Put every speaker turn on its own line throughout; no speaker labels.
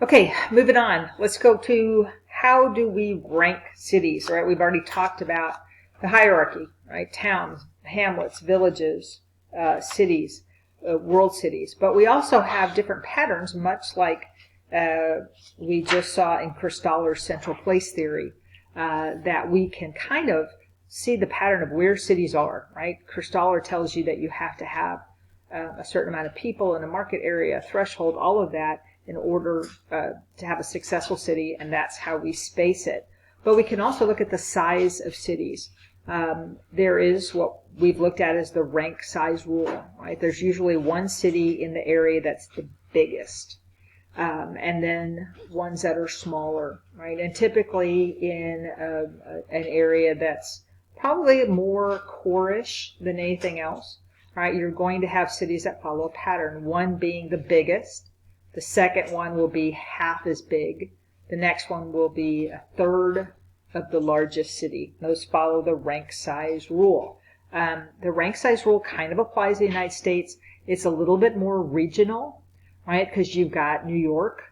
Okay, moving on. Let's go to how do we rank cities, right? We've already talked about the hierarchy, right? Towns, hamlets, villages, cities, world cities. But we also have different patterns, much like we just saw in Christoller's central place theory, that we can kind of see the pattern of where cities are, right? Christoller tells you that you have to have a certain amount of people in a market area, a threshold, all of that in order to have a successful city, and that's how we space it. But we can also look at the size of cities. There is what we've looked at as the rank size rule, right? There's usually one city in the area that's the biggest, and then ones that are smaller, right? And typically in an area that's probably more core-ish than anything else, right? You're going to have cities that follow a pattern, one being the biggest. The second one will be half as big. The next one will be a third of the largest city. Those follow the rank size rule. The rank size rule kind of applies in the United States. It's a little bit more regional, right? Because you've got New York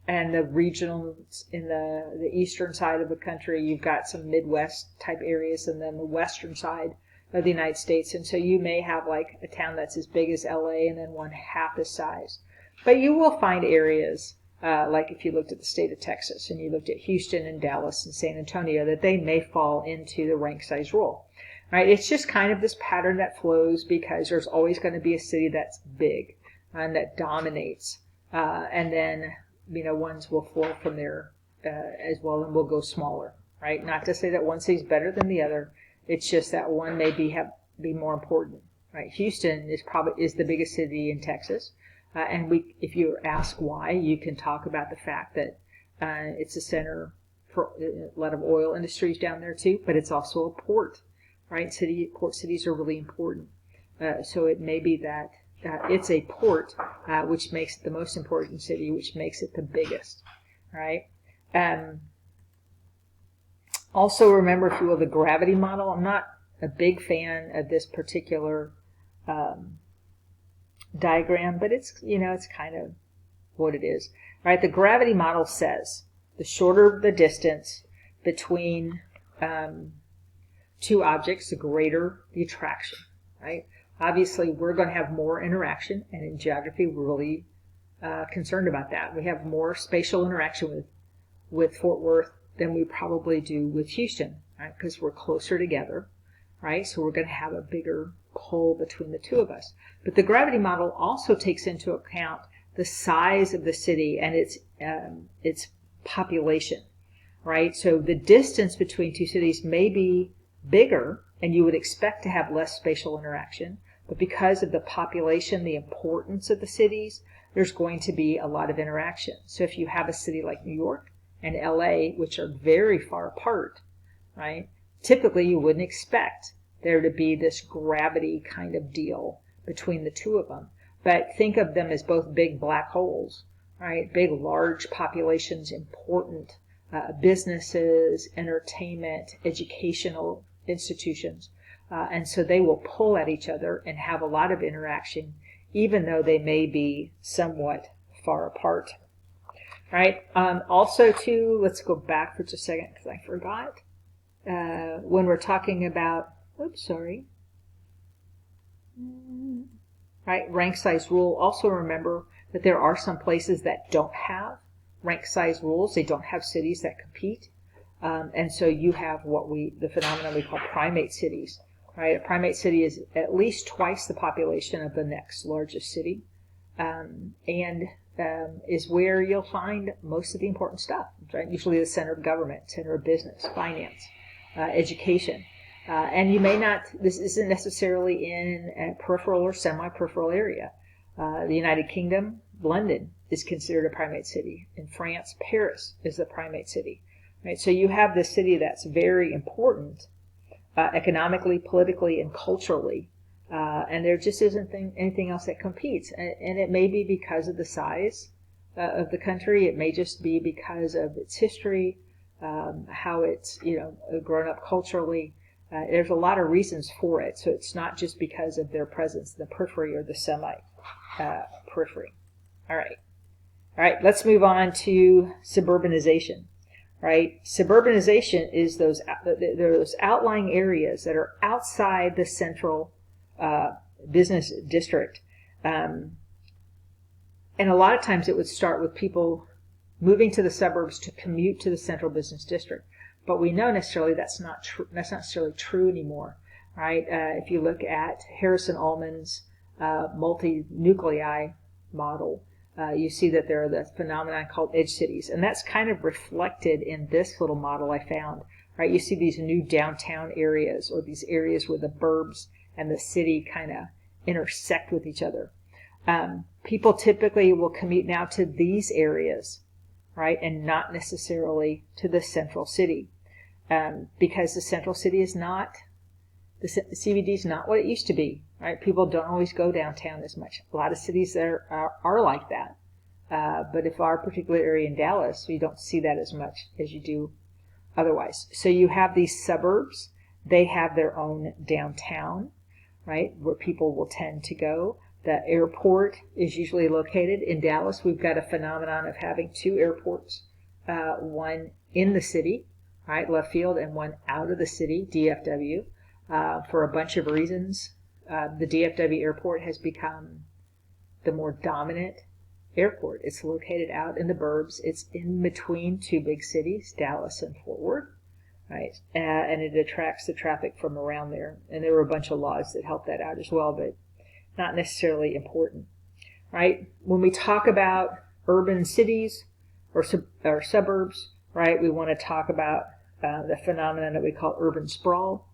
and the regionals in the eastern side of the country. You've got some Midwest type areas and then the western side of the United States. And so you may have like a town that's as big as LA and then one half the size. But you will find areas, like if you looked at the state of Texas and you looked at Houston and Dallas and San Antonio, that they may fall into the rank size rule. Right? It's just kind of this pattern that flows because there's always going to be a city that's big and that dominates. And then, ones will flow from there as well and will go smaller. Right? Not to say that one city's better than the other. It's just that one may be more important. Right? Houston is the biggest city in Texas. And if you ask why, you can talk about the fact that it's a center for a lot of oil industries down there too, but it's also a port, right? Port cities are really important. So it may be that it's a port, which makes it the most important city, which makes it the biggest, right? Also remember, if you will, the gravity model. I'm not a big fan of this particular diagram, but it's kind of what it is, right? The gravity model says the shorter the distance between two objects, the greater the attraction, right? Obviously, we're going to have more interaction, and in geography, we're really concerned about that. We have more spatial interaction with Fort Worth than we probably do with Houston, right? Because we're closer together, right? So we're going to have a bigger pull between the two of us. But the gravity model also takes into account the size of the city and its population, right? So the distance between two cities may be bigger, and you would expect to have less spatial interaction. But because of the population, the importance of the cities, there's going to be a lot of interaction. So if you have a city like New York and LA, which are very far apart, right? Typically, you wouldn't expect there to be this gravity kind of deal between the two of them. But think of them as both big black holes, right? Big, large populations, important businesses, entertainment, educational institutions. And so they will pull at each other and have a lot of interaction, even though they may be somewhat far apart. Right? Also, too, let's go back for just a second because I forgot. When we're talking about, right, rank size rule, also remember that there are some places that don't have rank size rules. They don't have cities that compete. And so you have the phenomenon we call primate cities, right? A primate city is at least twice the population of the next largest city, and is where you'll find most of the important stuff, right? Usually the center of government, center of business, finance, education. And this isn't necessarily in a peripheral or semi-peripheral area. The United Kingdom, London is considered a primate city. In France, Paris is a primate city. Right? So you have this city that's very important economically, politically, and culturally. And there just isn't anything else that competes. And it may be because of the size of the country. It may just be because of its history, how it's grown up culturally. There's a lot of reasons for it. So it's not just because of their presence in the periphery or the semi-periphery. All right. All right, let's move on to suburbanization. Right, suburbanization is those outlying areas that are outside the central business district, and a lot of times it would start with people moving to the suburbs to commute to the central business district. But we know necessarily that's not true. That's not necessarily true anymore, right? If you look at Harrison Ullman's multi-nuclei model, you see that there are the phenomenon called edge cities, and that's kind of reflected in this little model I found. Right, you see these new downtown areas, or these areas where the burbs and the city kind of intersect with each other. People typically will commute now to these areas, right, and not necessarily to the central city, because the central city is not, the CBD is not what it used to be, right? People don't always go downtown as much. A lot of cities there are like that, but if our particular area in Dallas, you don't see that as much as you do otherwise. So you have these suburbs. They have their own downtown, right, where people will tend to go. The airport is usually located in Dallas. We've got a phenomenon of having two airports, one in the city, right, left field, and one out of the city, DFW, for a bunch of reasons. The DFW airport has become the more dominant airport. It's located out in the burbs. It's in between two big cities, Dallas and Fort Worth, right? And it attracts the traffic from around there. And there were a bunch of laws that help that out as well, but not necessarily important, right? When we talk about urban cities or suburbs, right, we want to talk about the phenomenon that we call urban sprawl,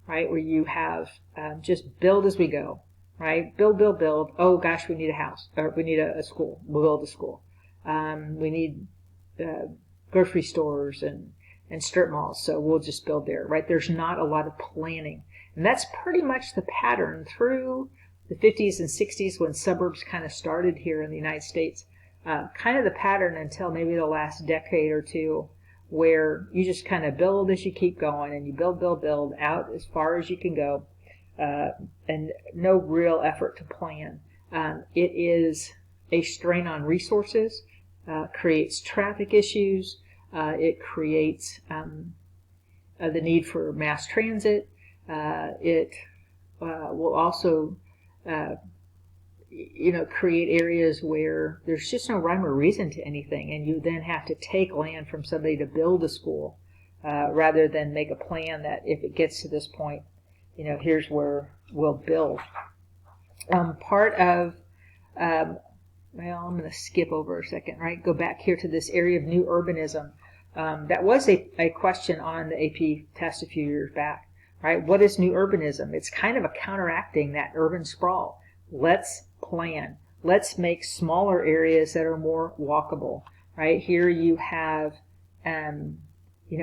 right, where you have just build as we go, right? Build, build, build. Oh gosh, we need a house, or we need a school. We'll build a school. We need grocery stores and strip malls, so we'll just build there, right? There's not a lot of planning. And that's pretty much the pattern through the 50s and 60s when suburbs kind of started here in the United States. Kind of the pattern until maybe the last decade or two, where you just kind of build as you keep going, and you build, build, build out as far as you can go, and no real effort to plan. It is a strain on resources, creates traffic issues, it creates the need for mass transit. It will also create areas where there's just no rhyme or reason to anything, and you then have to take land from somebody to build a school, rather than make a plan that if it gets to this point, here's where we'll build. Part of, I'm going to skip over a second, right? Go back here to this area of new urbanism. That was a question on the AP test a few years back, right? What is new urbanism? It's kind of a counteracting that urban sprawl. Let's plan. Let's make smaller areas that are more walkable, right? Here you have,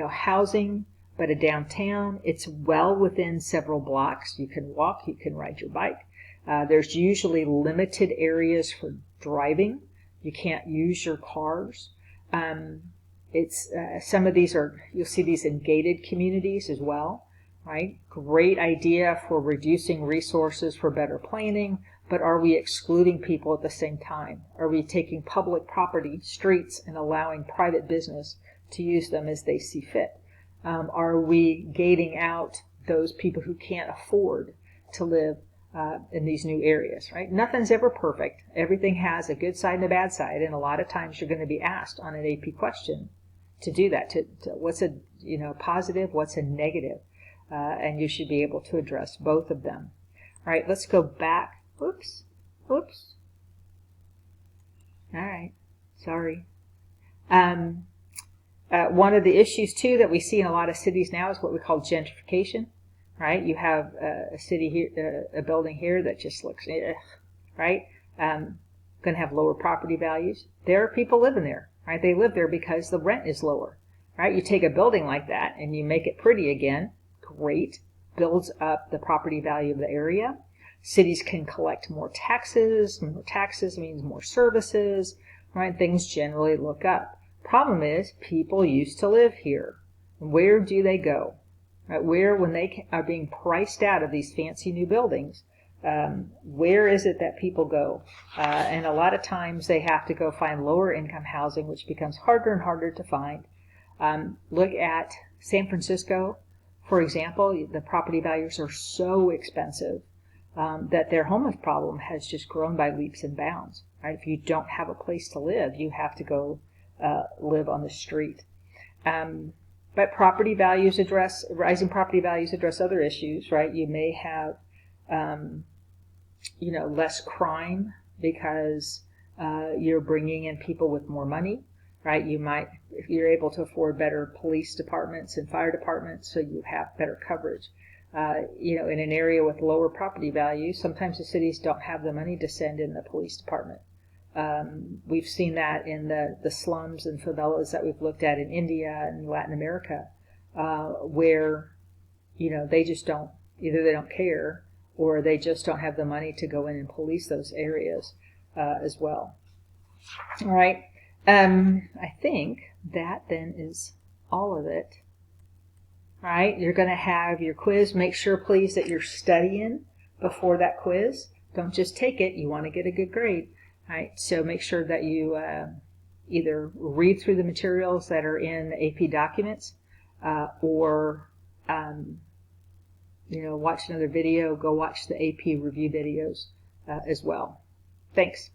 housing, but a downtown. It's well within several blocks. You can walk, you can ride your bike. There's usually limited areas for driving. You can't use your cars. Some of these you'll see these in gated communities as well, right? Great idea for reducing resources for better planning, but are we excluding people at the same time? Are we taking public property, streets, and allowing private business to use them as they see fit? Are we gating out those people who can't afford to live in these new areas, right? Nothing's ever perfect. Everything has a good side and a bad side, and a lot of times you're going to be asked on an AP question to do that. To what's a positive, what's a negative, and you should be able to address both of them. All right, let's go back. Oops. All right, sorry. One of the issues too that we see in a lot of cities now is what we call gentrification. Right, you have a city here, a building here that just looks, right? Going to have lower property values. There are people living there, right? They live there because the rent is lower, right? You take a building like that and you make it pretty again, great, builds up the property value of the area. Cities can collect more taxes. More taxes means more services, right? Things generally look up. Problem is, people used to live here. Where do they go? Right, where, when they are being priced out of these fancy new buildings, Where is it that people go? And a lot of times they have to go find lower income housing, which becomes harder and harder to find. Look at San Francisco, for example. The property values are so expensive that their homeless problem has just grown by leaps and bounds. Right? If you don't have a place to live, you have to go live on the street. But rising property values address other issues, right? You may have, less crime because you're bringing in people with more money, right? If you're able to afford better police departments and fire departments, so you have better coverage. In an area with lower property values, sometimes the cities don't have the money to send in the police department. We've seen that in the slums and favelas that we've looked at in India and Latin America, where, they just don't, either they don't care or they just don't have the money to go in and police those areas as well. All right. I think that then is all of it. All right. You're going to have your quiz. Make sure, please, that you're studying before that quiz. Don't just take it. You want to get a good grade. All right. So make sure that you either read through the materials that are in AP documents or watch another video. Go watch the AP review videos as well. Thanks.